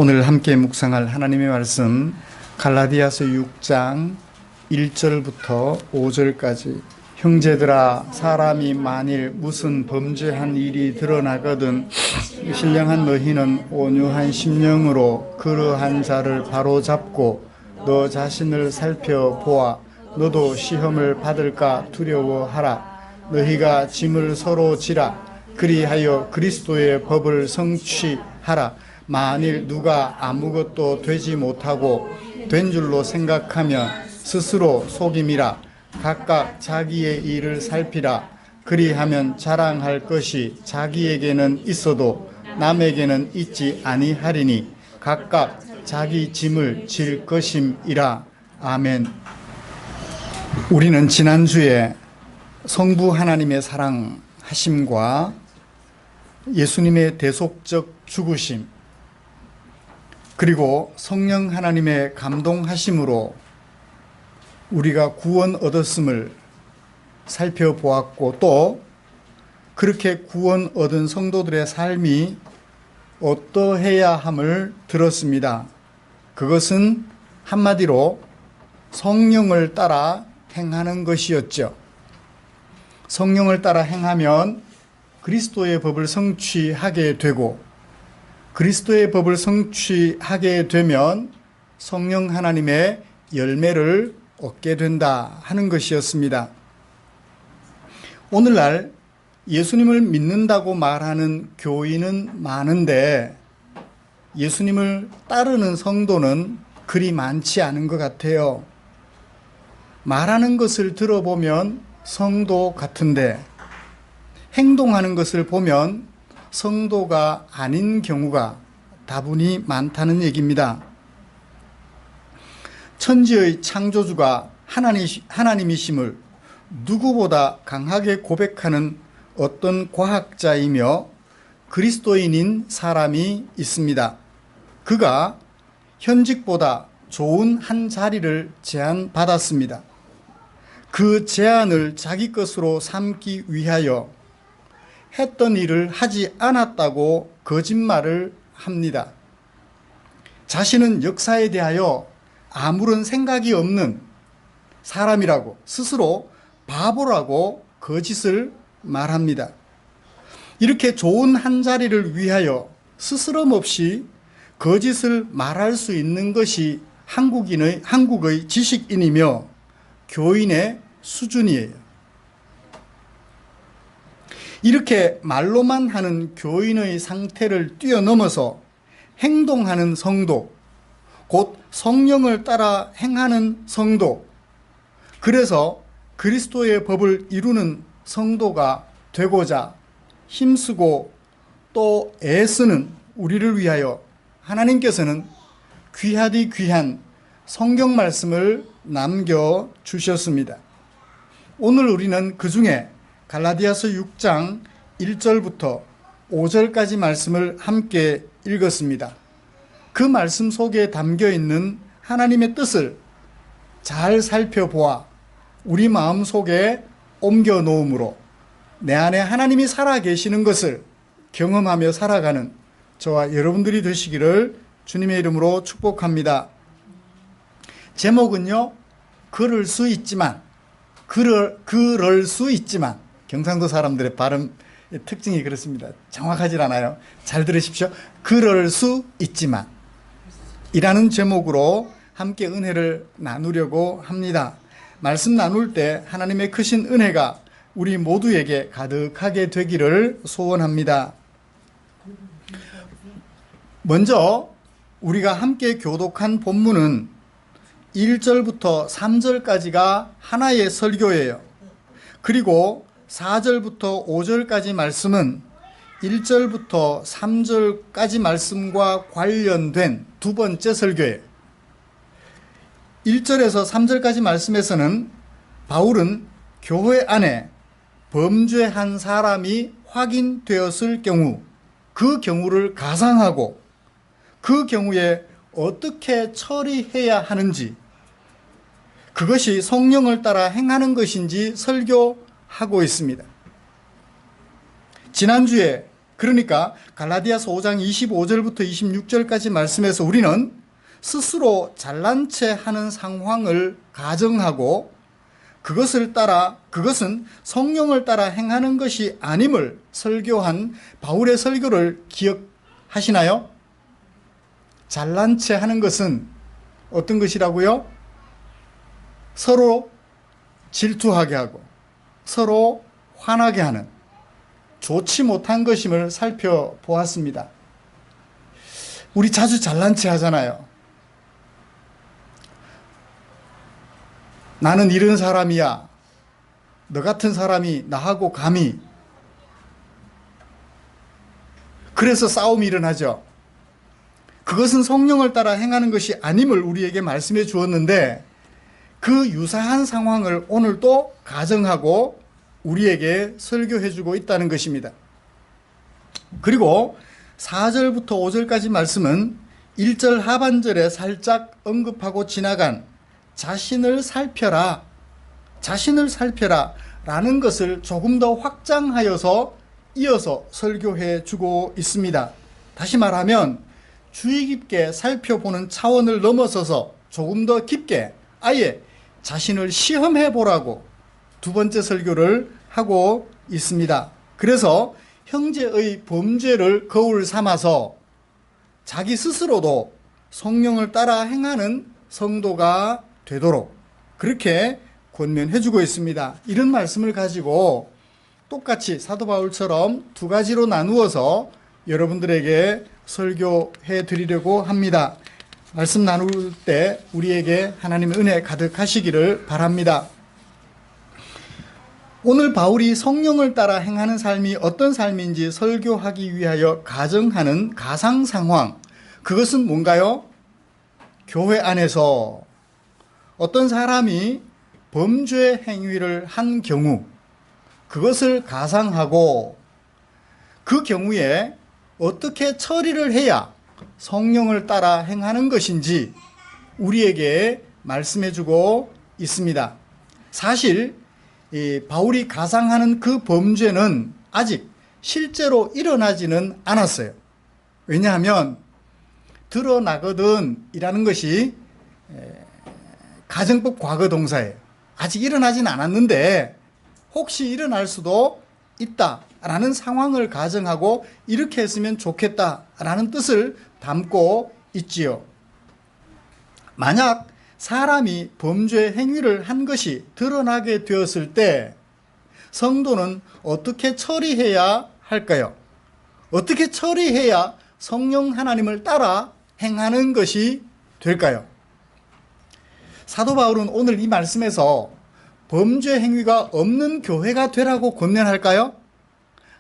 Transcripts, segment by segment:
오늘 함께 묵상할 하나님의 말씀 갈라디아서 6장 1절부터 5절까지. 형제들아, 사람이 만일 무슨 범죄한 일이 드러나거든 신령한 너희는 온유한 심령으로 그러한 자를 바로잡고 너 자신을 살펴보아 너도 시험을 받을까 두려워하라. 너희가 짐을 서로 지라. 그리하여 그리스도의 법을 성취하라. 만일 누가 아무것도 되지 못하고 된 줄로 생각하면 스스로 속임이라. 각각 자기의 일을 살피라. 그리하면 자랑할 것이 자기에게는 있어도 남에게는 있지 아니하리니 각각 자기 짐을 질 것임이라. 아멘. 우리는 지난주에 성부 하나님의 사랑하심과 예수님의 대속적 죽으심, 그리고 성령 하나님의 감동하심으로 우리가 구원 얻었음을 살펴보았고, 또 그렇게 구원 얻은 성도들의 삶이 어떠해야 함을 들었습니다. 그것은 한마디로 성령을 따라 행하는 것이었죠. 성령을 따라 행하면 그리스도의 법을 성취하게 되고, 그리스도의 법을 성취하게 되면 성령 하나님의 열매를 얻게 된다 하는 것이었습니다. 오늘날 예수님을 믿는다고 말하는 교인은 많은데 예수님을 따르는 성도는 그리 많지 않은 것 같아요. 말하는 것을 들어보면 성도 같은데 행동하는 것을 보면 성도가 아닌 경우가 다분히 많다는 얘기입니다. 천지의 창조주가 하나님이심을 누구보다 강하게 고백하는 어떤 과학자이며 그리스도인인 사람이 있습니다. 그가 현직보다 좋은 한 자리를 제안받았습니다. 그 제안을 자기 것으로 삼기 위하여 했던 일을 하지 않았다고 거짓말을 합니다. 자신은 역사에 대하여 아무런 생각이 없는 사람이라고, 스스로 바보라고 거짓을 말합니다. 이렇게 좋은 한 자리를 위하여 스스럼 없이 거짓을 말할 수 있는 것이 한국의 지식인이며 교인의 수준이에요. 이렇게 말로만 하는 교인의 상태를 뛰어넘어서 행동하는 성도, 곧 성령을 따라 행하는 성도, 그래서 그리스도의 법을 이루는 성도가 되고자 힘쓰고 또 애쓰는 우리를 위하여 하나님께서는 귀하디 귀한 성경 말씀을 남겨주셨습니다. 오늘 우리는 그 중에 갈라디아서 6장 1절부터 5절까지 말씀을 함께 읽었습니다. 그 말씀 속에 담겨 있는 하나님의 뜻을 잘 살펴보아 우리 마음 속에 옮겨 놓음으로 내 안에 하나님이 살아 계시는 것을 경험하며 살아가는 저와 여러분들이 되시기를 주님의 이름으로 축복합니다. 제목은요, 그럴 수 있지만, 경상도 사람들의 발음 특징이 그렇습니다. 정확하지 않아요. 잘 들으십시오. 그럴 수 있지만 이라는 제목으로 함께 은혜를 나누려고 합니다. 말씀 나눌 때 하나님의 크신 은혜가 우리 모두에게 가득하게 되기를 소원합니다. 먼저 우리가 함께 교독한 본문은 1절부터 3절까지가 하나의 설교예요. 그리고 4절부터 5절까지 말씀은 1절부터 3절까지 말씀과 관련된 두 번째 설교예요. 1절에서 3절까지 말씀에서는 바울은 교회 안에 범죄한 사람이 확인되었을 경우, 그 경우를 가상하고 그 경우에 어떻게 처리해야 하는지, 그것이 성령을 따라 행하는 것인지 설교하고 있습니다. 지난주에 그러니까 갈라디아서 5장 25절부터 26절까지 말씀에서 우리는 스스로 잘난 체 하는 상황을 가정하고 그것은 성령을 따라 행하는 것이 아님을 설교한 바울의 설교를 기억하시나요? 잘난 체 하는 것은 어떤 것이라고요? 서로 질투하게 하고 서로 화나게 하는 좋지 못한 것임을 살펴보았습니다. 우리 자주 잘난 체 하잖아요. 나는 이런 사람이야. 너 같은 사람이 나하고 감히. 그래서 싸움이 일어나죠. 그것은 성령을 따라 행하는 것이 아님을 우리에게 말씀해 주었는데 그 유사한 상황을 오늘 또 가정하고 우리에게 설교해 주고 있다는 것입니다. 그리고 4절부터 5절까지 말씀은 1절 하반절에 살짝 언급하고 지나간 자신을 살펴라 라는 것을 조금 더 확장하여서 이어서 설교해 주고 있습니다. 다시 말하면 주의 깊게 살펴보는 차원을 넘어서서 조금 더 깊게 아예 자신을 시험해 보라고 두 번째 설교를 하고 있습니다. 그래서 형제의 범죄를 거울 삼아서 자기 스스로도 성령을 따라 행하는 성도가 되도록 그렇게 권면해 주고 있습니다. 이런 말씀을 가지고 똑같이 사도 바울처럼 두 가지로 나누어서 여러분들에게 설교해 드리려고 합니다. 말씀 나눌 때 우리에게 하나님의 은혜 가득하시기를 바랍니다. 오늘 바울이 성령을 따라 행하는 삶이 어떤 삶인지 설교하기 위하여 가정하는 가상 상황, 그것은 뭔가요? 교회 안에서 어떤 사람이 범죄 행위를 한 경우 그것을 가상하고 그 경우에 어떻게 처리를 해야 성령을 따라 행하는 것인지 우리에게 말씀해 주고 있습니다. 사실 바울이 가상하는 그 범죄는 아직 실제로 일어나지는 않았어요. 왜냐하면 드러나거든 이라는 것이 가정법 과거 동사예요. 아직 일어나진 않았는데 혹시 일어날 수도 있다라는 상황을 가정하고 이렇게 했으면 좋겠다라는 뜻을 담고 있지요. 만약 사람이 범죄 행위를 한 것이 드러나게 되었을 때 성도는 어떻게 처리해야 할까요? 어떻게 처리해야 성령 하나님을 따라 행하는 것이 될까요? 사도 바울은 오늘 이 말씀에서 범죄 행위가 없는 교회가 되라고 권면할까요?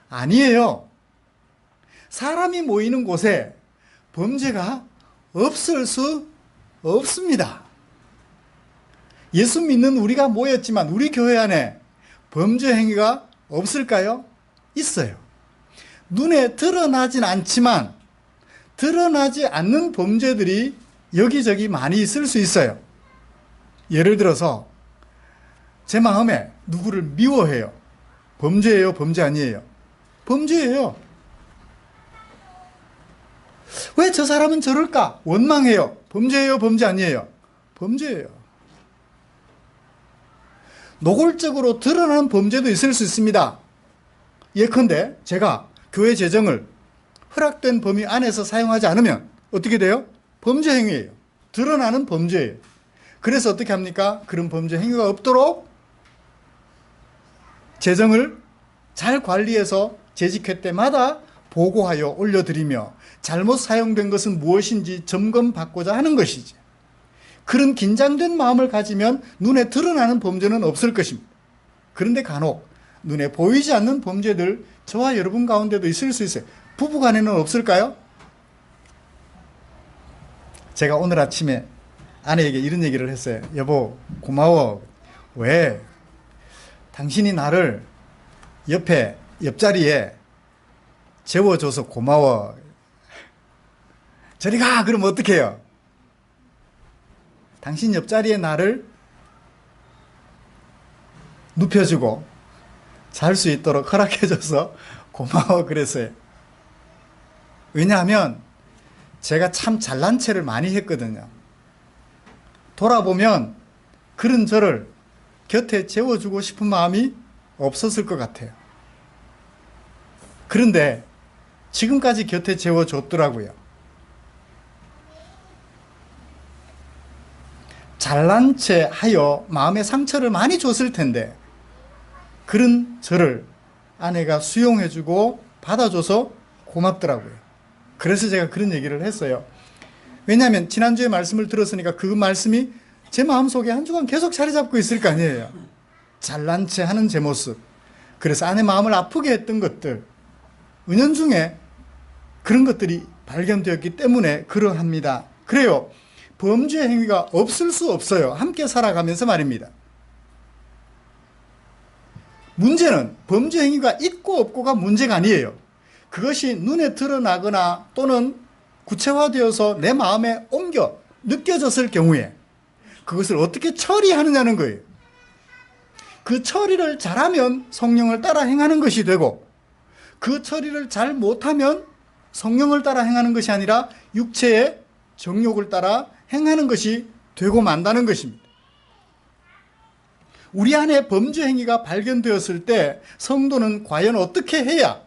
아니에요. 사람이 모이는 곳에 범죄가 없을 수 없습니다. 예수 믿는 우리가 모였지만 우리 교회 안에 범죄 행위가 없을까요? 있어요. 눈에 드러나진 않지만 드러나지 않는 범죄들이 여기저기 많이 있을 수 있어요. 예를 들어서 제 마음에 누구를 미워해요. 범죄예요? 범죄 아니에요? 범죄예요. 왜 저 사람은 저럴까? 원망해요. 범죄예요? 범죄 아니에요? 범죄예요. 노골적으로 드러나는 범죄도 있을 수 있습니다. 예컨대 제가 교회 재정을 허락된 범위 안에서 사용하지 않으면 어떻게 돼요? 범죄 행위예요. 드러나는 범죄예요. 그래서 어떻게 합니까? 그런 범죄 행위가 없도록 재정을 잘 관리해서 재직회 때마다 보고하여 올려드리며 잘못 사용된 것은 무엇인지 점검받고자 하는 것이지. 그런 긴장된 마음을 가지면 눈에 드러나는 범죄는 없을 것입니다. 그런데 간혹 눈에 보이지 않는 범죄들 저와 여러분 가운데도 있을 수 있어요. 부부간에는 없을까요? 제가 오늘 아침에 아내에게 이런 얘기를 했어요. 여보, 고마워. 왜? 당신이 나를 옆자리에 재워줘서 고마워. 저리 가! 그럼 어떻게 해요? 당신 옆자리에 나를 눕혀주고 잘 수 있도록 허락해줘서 고마워 그랬어요. 왜냐하면 제가 참 잘난 체를 많이 했거든요. 돌아보면 그런 저를 곁에 재워주고 싶은 마음이 없었을 것 같아요. 그런데 지금까지 곁에 재워줬더라고요. 잘난 체 하여 마음의 상처를 많이 줬을 텐데 그런 저를 아내가 수용해주고 받아줘서 고맙더라고요. 그래서 제가 그런 얘기를 했어요. 왜냐하면 지난주에 말씀을 들었으니까 그 말씀이 제 마음속에 한 주간 계속 자리 잡고 있을 거 아니에요. 잘난 체 하는 제 모습. 그래서 아내 마음을 아프게 했던 것들, 은연중에 그런 것들이 발견되었기 때문에 그러합니다. 그래요. 범죄 행위가 없을 수 없어요. 함께 살아가면서 말입니다. 문제는 범죄 행위가 있고 없고가 문제가 아니에요. 그것이 눈에 드러나거나 또는 구체화되어서 내 마음에 옮겨 느껴졌을 경우에 그것을 어떻게 처리하느냐는 거예요. 그 처리를 잘하면 성령을 따라 행하는 것이 되고 그 처리를 잘 못하면 성령을 따라 행하는 것이 아니라 육체의 정욕을 따라 행하는 것이 되고 만다는 것입니다. 우리 안에 범죄 행위가 발견되었을 때 성도는 과연 어떻게 해야,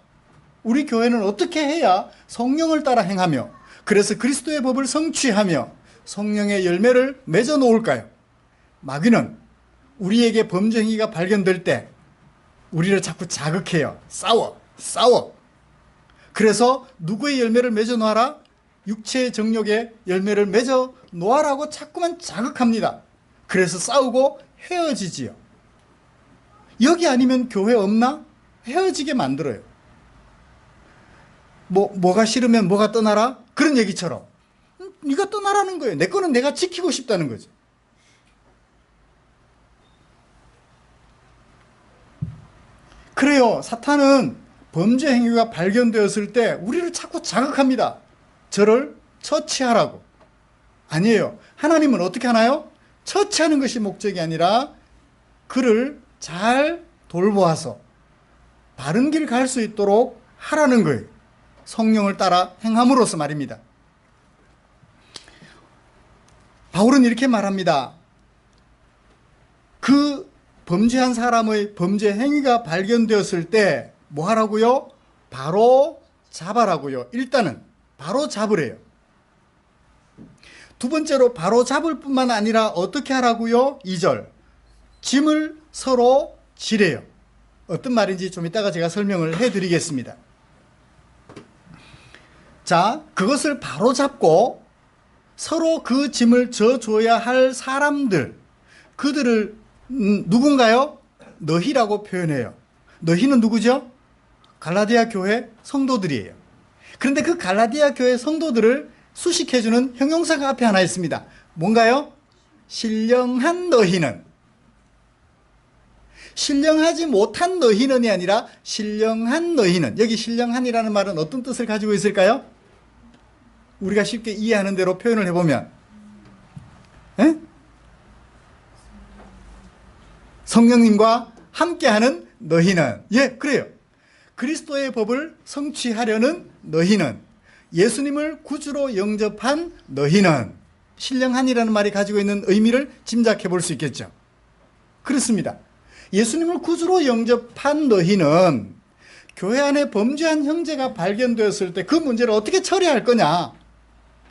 우리 교회는 어떻게 해야 성령을 따라 행하며 그래서 그리스도의 법을 성취하며 성령의 열매를 맺어 놓을까요? 마귀는 우리에게 범죄 행위가 발견될 때 우리를 자꾸 자극해요. 싸워. 그래서 누구의 열매를 맺어 놓아라? 육체의 정욕의 열매를 맺어 놓아라고 자꾸만 자극합니다. 그래서 싸우고 헤어지지요. 여기 아니면 교회 없나? 헤어지게 만들어요. 뭐가 싫으면 뭐가 떠나라? 그런 얘기처럼 네가 떠나라는 거예요. 내 거는 내가 지키고 싶다는 거죠. 그래요. 사탄은 범죄 행위가 발견되었을 때 우리를 자꾸 자극합니다. 저를 처치하라고. 아니에요. 하나님은 어떻게 하나요? 처치하는 것이 목적이 아니라 그를 잘 돌보아서 바른 길 갈 수 있도록 하라는 거예요. 성령을 따라 행함으로써 말입니다. 바울은 이렇게 말합니다. 그 범죄한 사람의 범죄 행위가 발견되었을 때 뭐 하라고요? 바로 잡아라고요. 일단은 바로 잡으래요. 두 번째로 바로 잡을 뿐만 아니라 어떻게 하라고요? 2절 짐을 서로 지래요. 어떤 말인지 좀 이따가 제가 설명을 해드리겠습니다. 자, 그것을 바로 잡고 서로 그 짐을 져줘야 할 사람들, 그들을 누군가요? 너희라고 표현해요. 너희는 누구죠? 갈라디아 교회 성도들이에요. 그런데 그 갈라디아 교회 성도들을 수식해주는 형용사가 앞에 하나 있습니다. 뭔가요? 신령한 너희는. 신령하지 못한 너희는이 아니라 신령한 너희는. 여기 신령한이라는 말은 어떤 뜻을 가지고 있을까요? 우리가 쉽게 이해하는 대로 표현을 해보면 성령님과 함께하는 너희는. 그래요. 그리스도의 법을 성취하려는 너희는, 예수님을 구주로 영접한 너희는. 신령한이라는 말이 가지고 있는 의미를 짐작해 볼 수 있겠죠. 그렇습니다. 예수님을 구주로 영접한 너희는 교회 안에 범죄한 형제가 발견되었을 때 그 문제를 어떻게 처리할 거냐.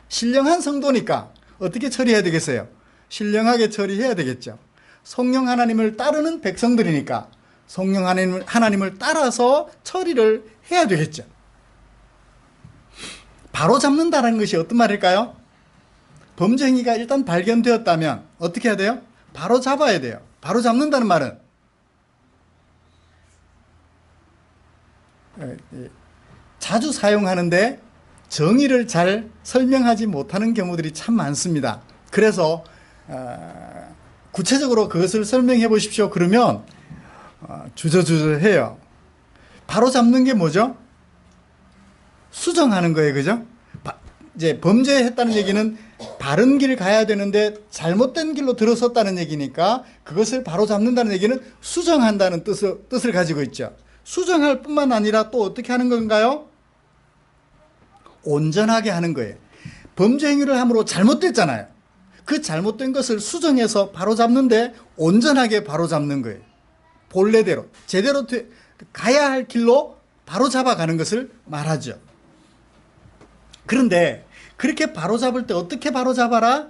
신령한 성도니까 어떻게 처리해야 되겠어요? 신령하게 처리해야 되겠죠. 성령 하나님을 따르는 백성들이니까 성령 하나님을 따라서 처리를 해야 되겠죠. 바로 잡는다는 것이 어떤 말일까요? 범죄 행위가 일단 발견되었다면 어떻게 해야 돼요? 바로 잡아야 돼요. 바로 잡는다는 말은 자주 사용하는데 정의를 잘 설명하지 못하는 경우들이 참 많습니다. 그래서 구체적으로 그것을 설명해 보십시오. 그러면 주저주저해요. 바로 잡는 게 뭐죠? 수정하는 거예요. 그죠? 이제 범죄했다는 얘기는 바른 길 가야 되는데 잘못된 길로 들어섰다는 얘기니까 그것을 바로 잡는다는 얘기는 수정한다는 뜻을 가지고 있죠. 수정할 뿐만 아니라 또 어떻게 하는 건가요? 온전하게 하는 거예요. 범죄 행위를 함으로 잘못됐잖아요. 그 잘못된 것을 수정해서 바로잡는데 온전하게 바로잡는 거예요. 본래대로 제대로 가야 할 길로 바로잡아가는 것을 말하죠. 그런데 그렇게 바로잡을 때 어떻게 바로잡아라?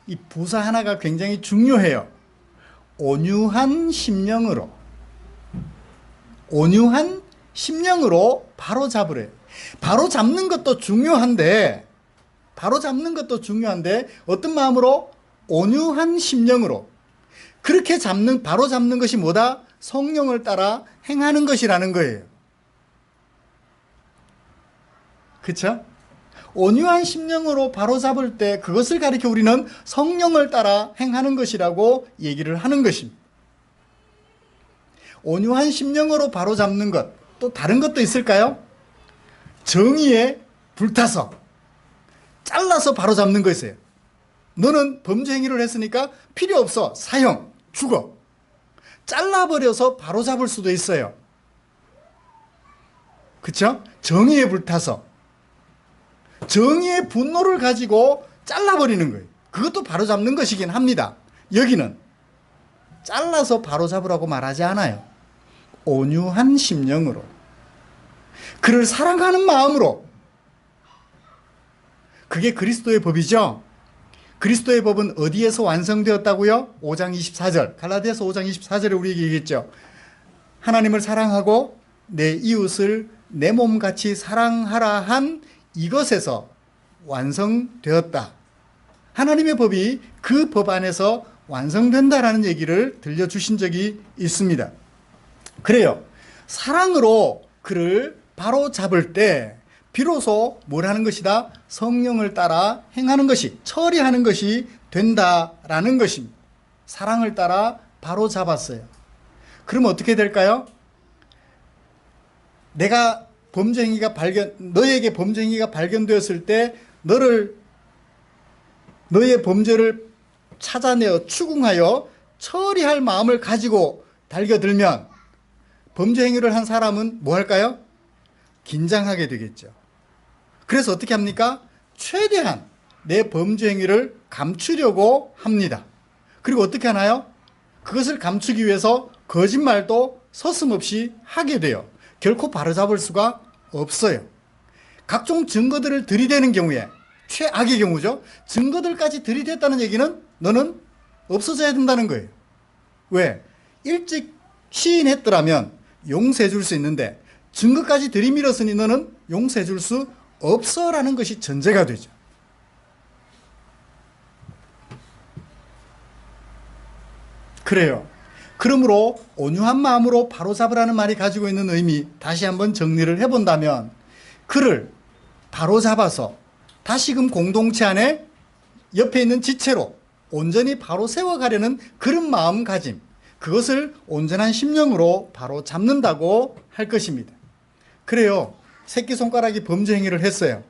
이 부사 하나가 굉장히 중요해요. 온유한 심령으로 바로잡으래요. 바로잡는 것도 중요한데 어떤 마음으로? 온유한 심령으로. 그렇게 바로잡는 것이 뭐다? 성령을 따라 행하는 것이라는 거예요. 그렇죠? 온유한 심령으로 바로잡을 때 그것을 가리켜 우리는 성령을 따라 행하는 것이라고 얘기를 하는 것입니다. 온유한 심령으로 바로잡는 것, 또 다른 것도 있을까요? 정의에 불타서 잘라서 바로잡는 거 있어요. 너는 범죄 행위를 했으니까 필요 없어. 사형, 죽어. 잘라버려서 바로잡을 수도 있어요. 그렇죠? 정의에 불타서 정의의 분노를 가지고 잘라버리는 거예요. 그것도 바로잡는 것이긴 합니다. 여기는 잘라서 바로잡으라고 말하지 않아요. 온유한 심령으로, 그를 사랑하는 마음으로. 그게 그리스도의 법이죠. 그리스도의 법은 어디에서 완성되었다고요? 5장 24절, 갈라디아서 5장 24절에 우리에게 얘기했죠. 하나님을 사랑하고 내 이웃을 내 몸같이 사랑하라 한 이것에서 완성되었다. 하나님의 법이 그 법 안에서 완성된다라는 얘기를 들려주신 적이 있습니다. 그래요. 사랑으로 그를 바로잡을 때 비로소 뭘 하는 것이다? 성령을 따라 행하는 것이, 처리하는 것이 된다라는 것입니다. 사랑을 따라 바로잡았어요. 그럼 어떻게 될까요? 너에게 범죄 행위가 발견되었을 때 너의 범죄를 찾아내어 추궁하여 처리할 마음을 가지고 달겨들면 범죄 행위를 한 사람은 뭐 할까요? 긴장하게 되겠죠. 그래서 어떻게 합니까? 최대한 내 범죄 행위를 감추려고 합니다. 그리고 어떻게 하나요? 그것을 감추기 위해서 거짓말도 서슴없이 하게 돼요. 결코 바로잡을 수가 없어요. 각종 증거들을 들이대는 경우에, 최악의 경우죠. 증거들까지 들이댔다는 얘기는 너는 없어져야 된다는 거예요. 왜? 일찍 시인했더라면 용서해 줄 수 있는데 증거까지 들이밀었으니 너는 용서해 줄 수 없어라는 것이 전제가 되죠. 그래요. 그러므로 온유한 마음으로 바로잡으라는 말이 가지고 있는 의미, 다시 한번 정리를 해본다면 그를 바로잡아서 다시금 공동체 안에 옆에 있는 지체로 온전히 바로 세워가려는 그런 마음가짐, 그것을 온전한 심령으로 바로 잡는다고 할 것입니다. 그래요. 새끼손가락이 범죄 행위를 했어요.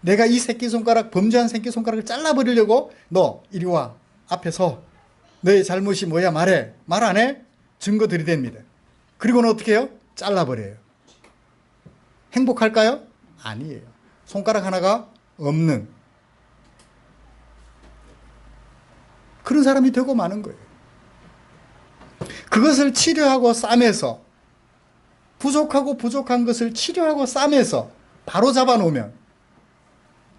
내가 이 새끼손가락, 범죄한 새끼손가락을 잘라버리려고 너 이리 와, 앞에 서. 너의 잘못이 뭐야 말해. 말 안 해? 증거 들이댑니다. 그리고는 어떻게 해요? 잘라버려요. 행복할까요? 아니에요. 손가락 하나가 없는 그런 사람이 되고 마는 거예요. 그것을 치료하고 싸매서, 부족한 것을 치료하고 싸매서 바로 잡아놓으면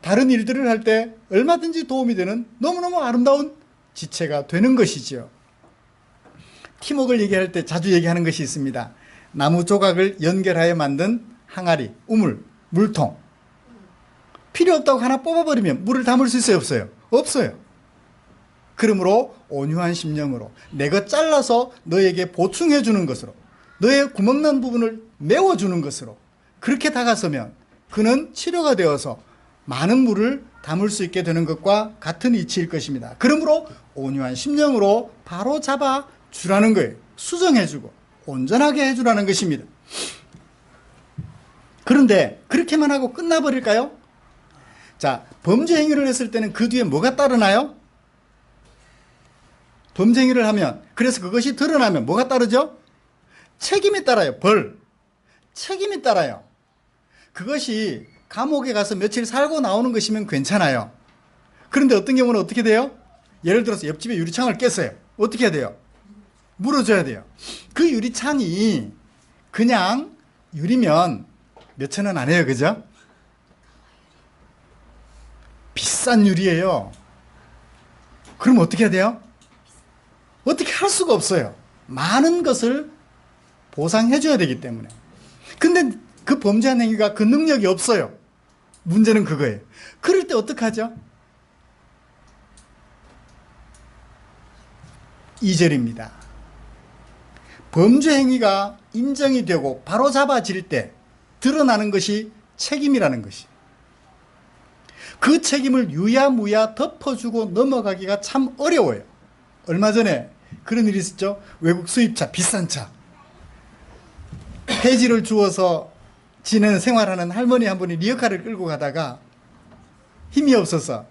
다른 일들을 할 때 얼마든지 도움이 되는 너무너무 아름다운 지체가 되는 것이죠. 팀웍을 얘기할 때 자주 얘기하는 것이 있습니다. 나무 조각을 연결하여 만든 항아리, 우물, 물통. 필요 없다고 하나 뽑아버리면 물을 담을 수 있어요, 없어요? 없어요. 그러므로 온유한 심령으로 내 것 잘라서 너에게 보충해 주는 것으로, 너의 구멍난 부분을 메워주는 것으로 그렇게 다가서면 그는 치료가 되어서 많은 물을 담을 수 있게 되는 것과 같은 이치일 것입니다. 그러므로 온유한 심령으로 바로 잡아 주라는 거예요. 수정해 주고 온전하게 해주라는 것입니다. 그런데 그렇게만 하고 끝나버릴까요? 자, 범죄 행위를 했을 때는 그 뒤에 뭐가 따르나요? 범죄 행위를 하면, 그래서 그것이 드러나면 뭐가 따르죠? 책임이 따라요. 책임이 따라요. 그것이 감옥에 가서 며칠 살고 나오는 것이면 괜찮아요. 그런데 어떤 경우는 어떻게 돼요? 예를 들어서 옆집에 유리창을 깼어요. 어떻게 해야 돼요? 물어줘야 돼요. 그 유리창이 그냥 유리면 몇천 원 안 해요. 그죠? 비싼 유리예요. 그럼 어떻게 해야 돼요? 어떻게 할 수가 없어요. 많은 것을 보상해 줘야 되기 때문에. 근데 그 범죄한 행위가 그 능력이 없어요. 문제는 그거예요. 그럴 때 어떡하죠? 2절입니다. 범죄 행위가 인정이 되고 바로 잡아질 때 드러나는 것이 책임이라는 것이. 그 책임을 유야무야 덮어주고 넘어가기가 참 어려워요. 얼마 전에 그런 일이 있었죠. 외국 수입차, 비싼 차. 폐지를 주워서 지내는 생활하는 할머니 한 분이 리어카를 끌고 가다가 힘이 없어서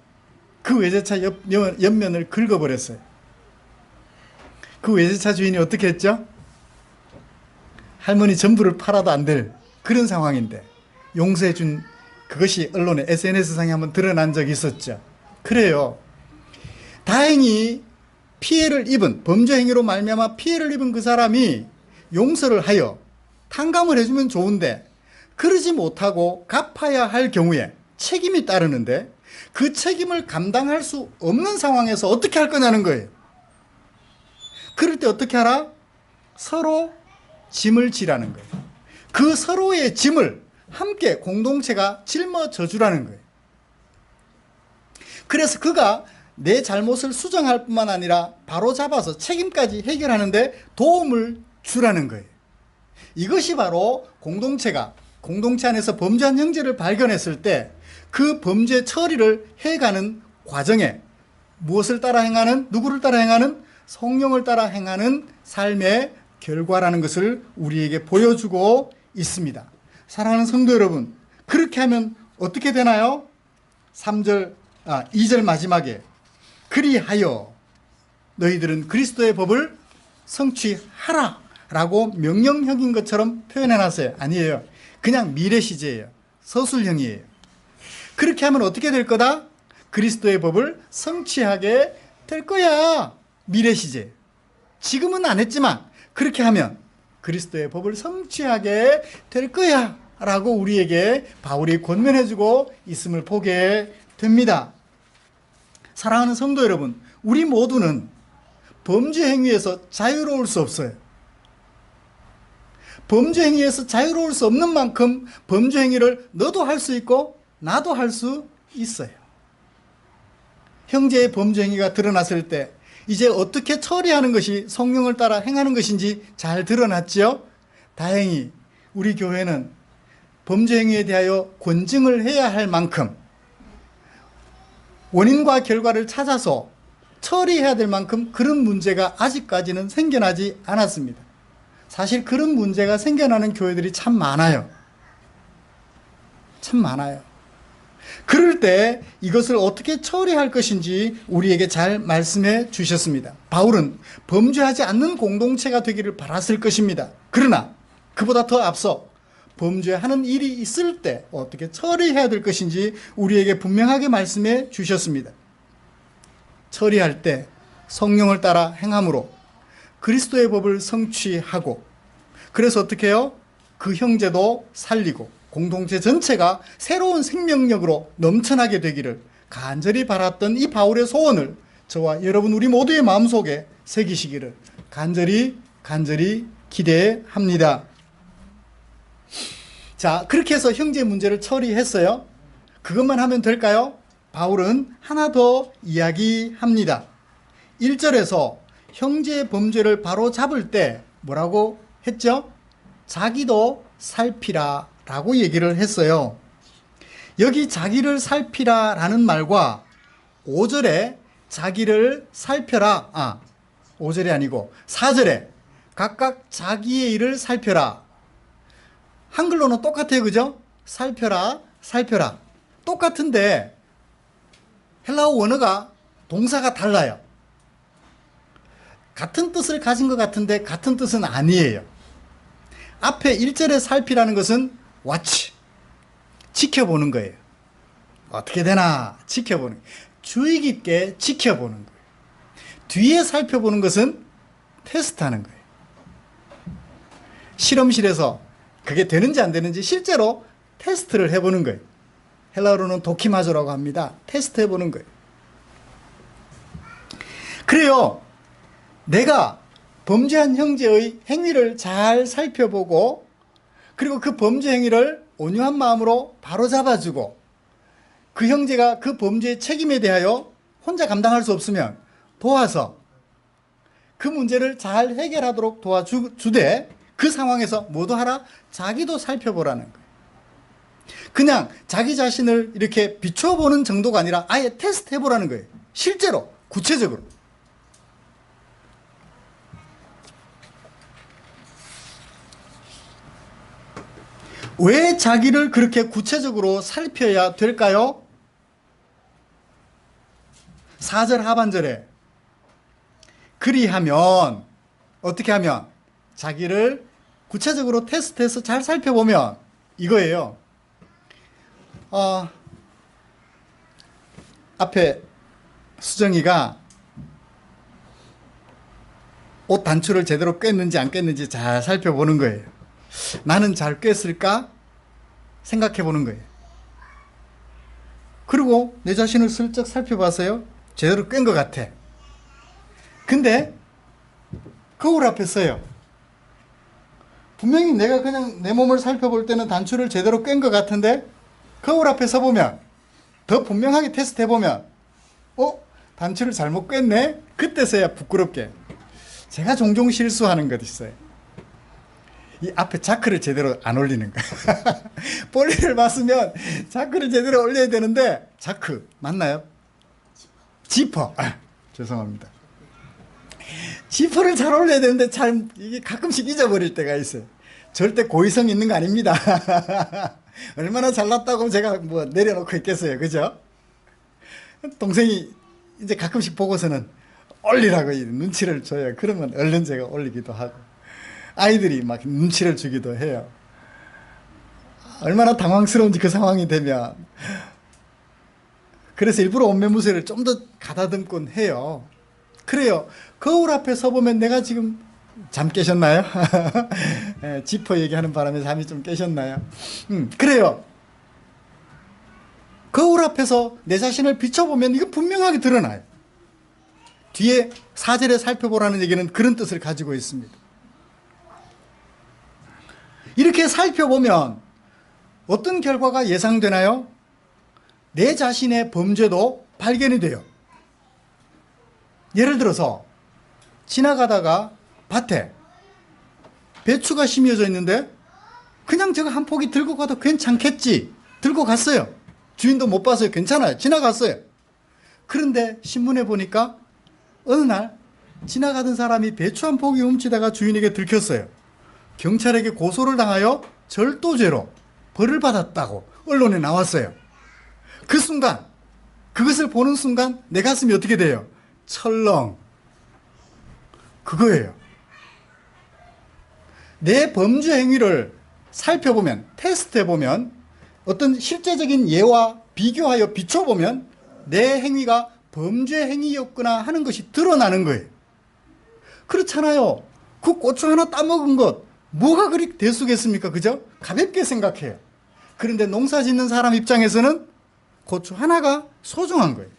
그 외제차 옆면을 긁어버렸어요. 그 외제차 주인이 어떻게 했죠? 할머니 전부를 팔아도 안 될 그런 상황인데 용서해 준 그것이 언론에 SNS상에 한번 드러난 적이 있었죠. 그래요. 다행히 피해를 입은 범죄 행위로 말미암아 피해를 입은 그 사람이 용서를 하여 탕감을 해주면 좋은데 그러지 못하고 갚아야 할 경우에 책임이 따르는데 그 책임을 감당할 수 없는 상황에서 어떻게 할 거냐는 거예요. 그럴 때 어떻게 하라? 서로 짐을 지라는 거예요. 그 서로의 짐을 함께 공동체가 짊어져 주라는 거예요. 그래서 그가 내 잘못을 수정할 뿐만 아니라 바로 잡아서 책임까지 해결하는데 도움을 주라는 거예요. 이것이 바로 공동체 안에서 범죄한 형제를 발견했을 때 그 범죄 처리를 해가는 과정에 무엇을 따라 행하는, 누구를 따라 행하는? 성령을 따라 행하는 삶의 결과라는 것을 우리에게 보여주고 있습니다. 사랑하는 성도 여러분, 그렇게 하면 어떻게 되나요? 2절 마지막에 그리하여 너희들은 그리스도의 법을 성취하라 라고 명령형인 것처럼 표현해놨어요. 아니에요. 그냥 미래시제예요. 서술형이에요. 그렇게 하면 어떻게 될 거다? 그리스도의 법을 성취하게 될 거야. 미래시제. 지금은 안 했지만 그렇게 하면 그리스도의 법을 성취하게 될 거야 라고 우리에게 바울이 권면해주고 있음을 보게 됩니다. 사랑하는 성도 여러분, 우리 모두는 범죄 행위에서 자유로울 수 없어요. 범죄 행위에서 자유로울 수 없는 만큼 범죄 행위를 너도 할 수 있고 나도 할 수 있어요. 형제의 범죄 행위가 드러났을 때 이제 어떻게 처리하는 것이 성령을 따라 행하는 것인지 잘 드러났지요? 다행히 우리 교회는 범죄 행위에 대하여 권증을 해야 할 만큼 원인과 결과를 찾아서 처리해야 될 만큼 그런 문제가 아직까지는 생겨나지 않았습니다. 사실 그런 문제가 생겨나는 교회들이 참 많아요. 참 많아요. 그럴 때 이것을 어떻게 처리할 것인지 우리에게 잘 말씀해 주셨습니다. 바울은 범죄하지 않는 공동체가 되기를 바랐을 것입니다. 그러나 그보다 더 앞서 범죄하는 일이 있을 때 어떻게 처리해야 될 것인지 우리에게 분명하게 말씀해 주셨습니다. 처리할 때 성령을 따라 행함으로 그리스도의 법을 성취하고, 그래서 어떻게 해요? 그 형제도 살리고 공동체 전체가 새로운 생명력으로 넘쳐나게 되기를 간절히 바랐던 이 바울의 소원을 저와 여러분 우리 모두의 마음속에 새기시기를 간절히 기대합니다. 자, 그렇게 해서 형제 문제를 처리했어요. 그것만 하면 될까요? 바울은 하나 더 이야기합니다. 1절에서 형제의 범죄를 바로 잡을 때 뭐라고 했죠? 자기도 살피라 라고 얘기를 했어요. 여기 자기를 살피라 라는 말과 5절에 자기를 살펴라, 5절이 아니고 4절에 각각 자기의 일을 살펴라. 한글로는 똑같아요. 그죠? 살펴라, 살펴라. 똑같은데 헬라어 원어가 동사가 달라요. 같은 뜻을 가진 것 같은데 같은 뜻은 아니에요. 앞에 1절에 살피라는 것은 watch, 지켜보는 거예요. 어떻게 되나 지켜보는 거예요. 주의 깊게 지켜보는 거예요. 뒤에 살펴보는 것은 테스트하는 거예요. 실험실에서 그게 되는지 안 되는지 실제로 테스트를 해보는 거예요. 헬라어로는 도키마조라고 합니다. 테스트 해보는 거예요. 그래요. 내가 범죄한 형제의 행위를 잘 살펴보고 그리고 그 범죄 행위를 온유한 마음으로 바로잡아주고 그 형제가 그 범죄의 책임에 대하여 혼자 감당할 수 없으면 도와서 그 문제를 잘 해결하도록 도와주되 그 상황에서 뭐도 하라? 자기도 살펴보라는 거예요. 그냥 자기 자신을 이렇게 비춰보는 정도가 아니라 아예 테스트 해보라는 거예요. 실제로 구체적으로. 왜 자기를 그렇게 구체적으로 살펴야 될까요? 4절 하반절에 그리하면 어떻게 하면 자기를 구체적으로 테스트해서 잘 살펴보면 이거예요. 앞에 수정이가 옷 단추를 제대로 꿰는지 안 꿰는지 잘 살펴보는 거예요. 나는 잘 꿰었을까? 생각해 보는 거예요. 그리고 내 자신을 슬쩍 살펴봐서요. 제대로 꿰은 것 같아. 근데 거울 앞에 서요. 분명히 내가 그냥 내 몸을 살펴볼 때는 단추를 제대로 꿰은 것 같은데 거울 앞에 서보면 더 분명하게 테스트해보면 단추를 잘못 꿰네? 그때서야 부끄럽게. 제가 종종 실수하는 것 있어요. 이 앞에 자크를 제대로 안 올리는 거예요. 볼일을 봤으면 자크를 제대로 올려야 되는데 자크 맞나요? 지퍼. 죄송합니다. 지퍼를 잘 올려야 되는데 잘 이게 가끔씩 잊어버릴 때가 있어요. 절대 고의성 있는 거 아닙니다. 얼마나 잘났다고 제가 뭐 내려놓고 있겠어요. 그죠? 동생이 이제 가끔씩 보고서는 올리라고 눈치를 줘요. 그러면 얼른 제가 올리기도 하고. 아이들이 막 눈치를 주기도 해요. 얼마나 당황스러운지 그 상황이 되면. 그래서 일부러 옷매무새를 좀 더 가다듬곤 해요. 그래요. 거울 앞에 서보면 내가 지금 잠 깨셨나요? 지퍼 얘기하는 바람에 잠이 좀 깨셨나요? 그래요. 거울 앞에서 내 자신을 비춰보면 이거 분명하게 드러나요. 뒤에 4절에 살펴보라는 얘기는 그런 뜻을 가지고 있습니다. 이렇게 살펴보면 어떤 결과가 예상되나요? 내 자신의 범죄도 발견이 돼요. 예를 들어서 지나가다가 밭에 배추가 심어져 있는데 그냥 제가 한 포기 들고 가도 괜찮겠지. 들고 갔어요. 주인도 못 봐서요. 괜찮아요. 지나갔어요. 그런데 신문에 보니까 어느 날 지나가던 사람이 배추 한 포기 훔치다가 주인에게 들켰어요. 경찰에게 고소를 당하여 절도죄로 벌을 받았다고 언론에 나왔어요. 그 순간, 그것을 보는 순간 내 가슴이 어떻게 돼요? 철렁. 그거예요. 내 범죄 행위를 살펴보면, 테스트해보면, 어떤 실제적인 예와 비교하여 비춰보면 내 행위가 범죄 행위였구나 하는 것이 드러나는 거예요. 그렇잖아요. 그 고추 하나 따먹은 것, 뭐가 그리 대수겠습니까? 그죠? 가볍게 생각해요. 그런데 농사 짓는 사람 입장에서는 고추 하나가 소중한 거예요.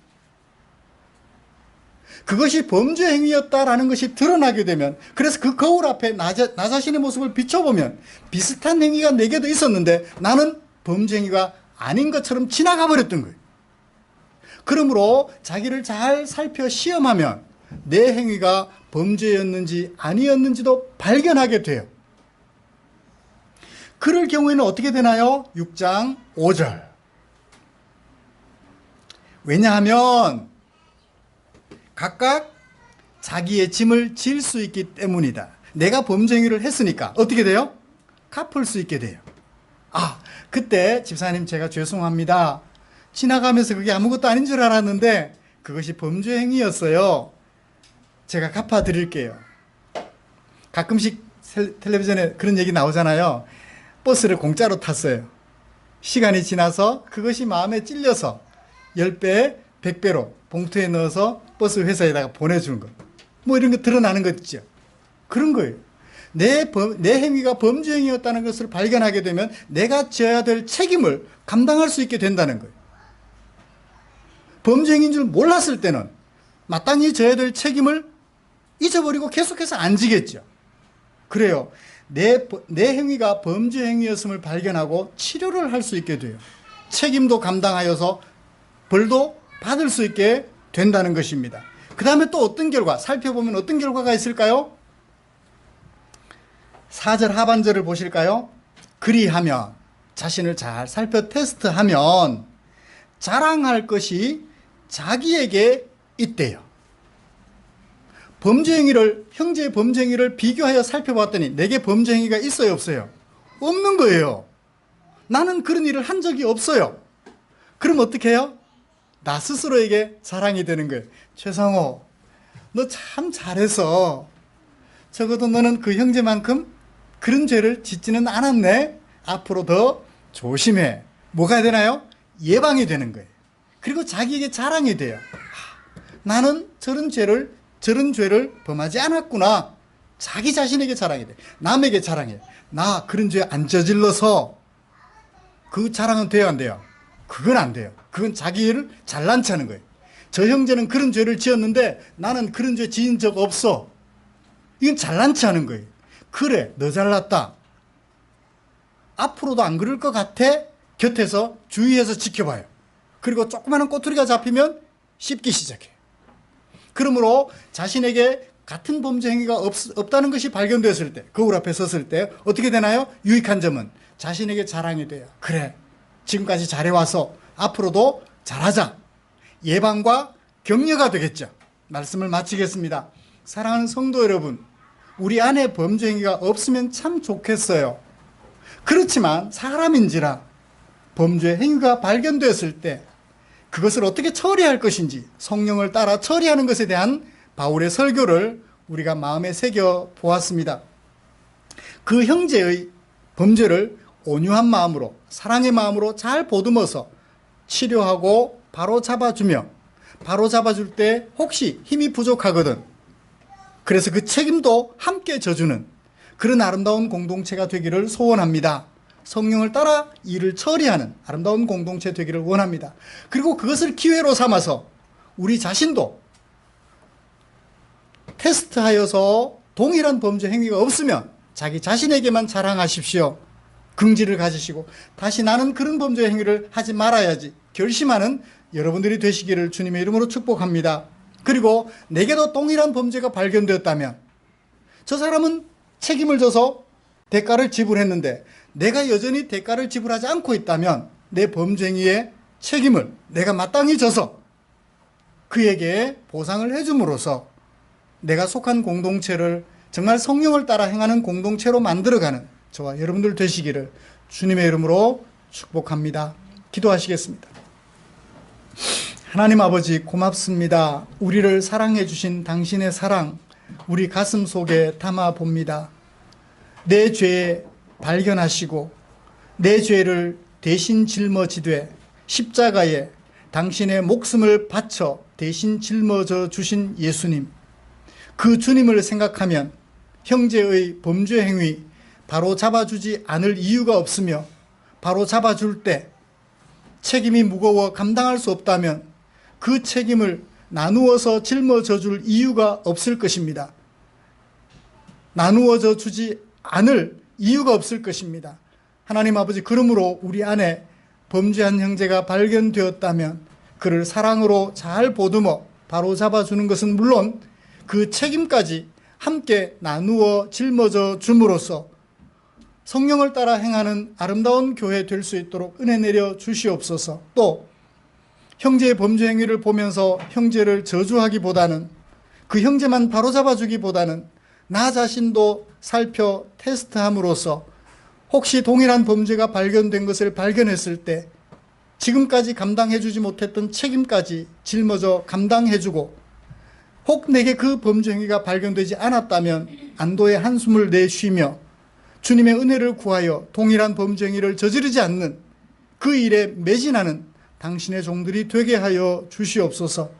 그것이 범죄 행위였다라는 것이 드러나게 되면, 그래서 그 거울 앞에 나 자신의 모습을 비춰보면 비슷한 행위가 내게도 있었는데 나는 범죄 행위가 아닌 것처럼 지나가 버렸던 거예요. 그러므로 자기를 잘 살펴 시험하면 내 행위가 범죄였는지 아니었는지도 발견하게 돼요. 그럴 경우에는 어떻게 되나요? 6장 5절. 왜냐하면 각각 자기의 짐을 질 수 있기 때문이다. 내가 범죄 행위를 했으니까 어떻게 돼요? 갚을 수 있게 돼요. 그때 집사님 제가 죄송합니다. 지나가면서 그게 아무것도 아닌 줄 알았는데 그것이 범죄 행위였어요. 제가 갚아드릴게요. 가끔씩 텔레비전에 그런 얘기 나오잖아요. 버스를 공짜로 탔어요. 시간이 지나서 그것이 마음에 찔려서 10배, 100배로 봉투에 넣어서 버스 회사에다가 보내주는 것. 뭐 이런 거 드러나는 것 있죠. 그런 거예요. 내 행위가 범죄 행위였다는 것을 발견하게 되면 내가 져야 될 책임을 감당할 수 있게 된다는 거예요. 범죄 행위인 줄 몰랐을 때는 마땅히 져야 될 책임을 잊어버리고 계속해서 안 지겠죠. 그래요. 내 행위가 범죄 행위였음을 발견하고 치료를 할 수 있게 돼요. 책임도 감당하여서 벌도 받을 수 있게 된다는 것입니다. 그 다음에 또 어떤 결과, 살펴보면 어떤 결과가 있을까요? 4절 하반절을 보실까요? 그리하면, 자신을 잘 살펴 테스트하면 자랑할 것이 자기에게 있대요. 형제의 범죄 행위를 비교하여 살펴봤더니 내게 범죄 행위가 있어요, 없어요? 없는 거예요. 나는 그런 일을 한 적이 없어요. 그럼 어떻게 해요? 나 스스로에게 자랑이 되는 거예요. 최상호, 너 참 잘해서 적어도 너는 그 형제만큼 그런 죄를 짓지는 않았네. 앞으로 더 조심해. 뭐가 되나요? 예방이 되는 거예요. 그리고 자기에게 자랑이 돼요. 나는 저런 죄를 범하지 않았구나. 자기 자신에게 자랑이 돼. 남에게 자랑해. 나 그런 죄 안 저질러서. 그 자랑은 돼요, 안 돼요? 그건 안 돼요. 그건 자기를 잘난 체하는 거예요. 저 형제는 그런 죄를 지었는데 나는 그런 죄 지은 적 없어. 이건 잘난 체하는 거예요. 그래, 너 잘났다. 앞으로도 안 그럴 것 같아. 곁에서 주의해서 지켜봐요. 그리고 조그마한 꼬투리가 잡히면 씹기 시작해요. 그러므로 자신에게 같은 범죄 행위가 없다는 것이 발견됐을 때, 거울 앞에 섰을 때 어떻게 되나요? 유익한 점은 자신에게 자랑이 돼요. 그래, 지금까지 잘해와서 앞으로도 잘하자. 예방과 격려가 되겠죠. 말씀을 마치겠습니다. 사랑하는 성도 여러분, 우리 안에 범죄 행위가 없으면 참 좋겠어요. 그렇지만 사람인지라 범죄 행위가 발견됐을 때 그것을 어떻게 처리할 것인지 성령을 따라 처리하는 것에 대한 바울의 설교를 우리가 마음에 새겨 보았습니다. 그 형제의 범죄를 온유한 마음으로, 사랑의 마음으로 잘 보듬어서 치료하고 바로 잡아주며, 바로 잡아줄 때 혹시 힘이 부족하거든, 그래서 그 책임도 함께 져주는 그런 아름다운 공동체가 되기를 소원합니다. 성령을 따라 일을 처리하는 아름다운 공동체 되기를 원합니다. 그리고 그것을 기회로 삼아서 우리 자신도 테스트하여서 동일한 범죄 행위가 없으면 자기 자신에게만 자랑하십시오. 긍지를 가지시고 다시 나는 그런 범죄 행위를 하지 말아야지 결심하는 여러분들이 되시기를 주님의 이름으로 축복합니다. 그리고 내게도 동일한 범죄가 발견되었다면 저 사람은 책임을 져서 대가를 지불했는데 내가 여전히 대가를 지불하지 않고 있다면 내 범죄 행위의 책임을 내가 마땅히 져서 그에게 보상을 해줌으로써 내가 속한 공동체를 정말 성령을 따라 행하는 공동체로 만들어가는 저와 여러분들 되시기를 주님의 이름으로 축복합니다. 기도하시겠습니다. 하나님 아버지 고맙습니다. 우리를 사랑해 주신 당신의 사랑 우리 가슴 속에 담아 봅니다. 내 죄 발견하시고 내 죄를 대신 짊어지되 십자가에 당신의 목숨을 바쳐 대신 짊어져 주신 예수님, 그 주님을 생각하면 형제의 범죄 행위 바로 잡아주지 않을 이유가 없으며 바로 잡아줄 때 책임이 무거워 감당할 수 없다면 그 책임을 나누어서 짊어져 줄 이유가 없을 것입니다. 나누어져 주지 않을 이유가 없을 것입니다. 하나님 아버지, 그러므로 우리 안에 범죄한 형제가 발견되었다면 그를 사랑으로 잘 보듬어 바로 잡아주는 것은 물론 그 책임까지 함께 나누어 짊어져 줌으로써 성령을 따라 행하는 아름다운 교회 될 수 있도록 은혜 내려 주시옵소서. 또 형제의 범죄 행위를 보면서 형제를 저주하기보다는 그 형제만 바로잡아주기보다는 나 자신도 살펴 테스트함으로써 혹시 동일한 범죄가 발견된 것을 발견했을 때 지금까지 감당해주지 못했던 책임까지 짊어져 감당해주고 혹 내게 그 범죄 행위가 발견되지 않았다면 안도의 한숨을 내쉬며 주님의 은혜를 구하여 동일한 범죄 행위를 저지르지 않는 그 일에 매진하는 당신의 종들이 되게 하여 주시옵소서.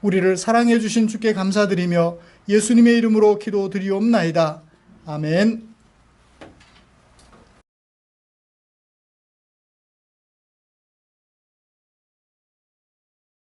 우리를 사랑해 주신 주께 감사드리며 예수님의 이름으로 기도드리옵나이다. 아멘.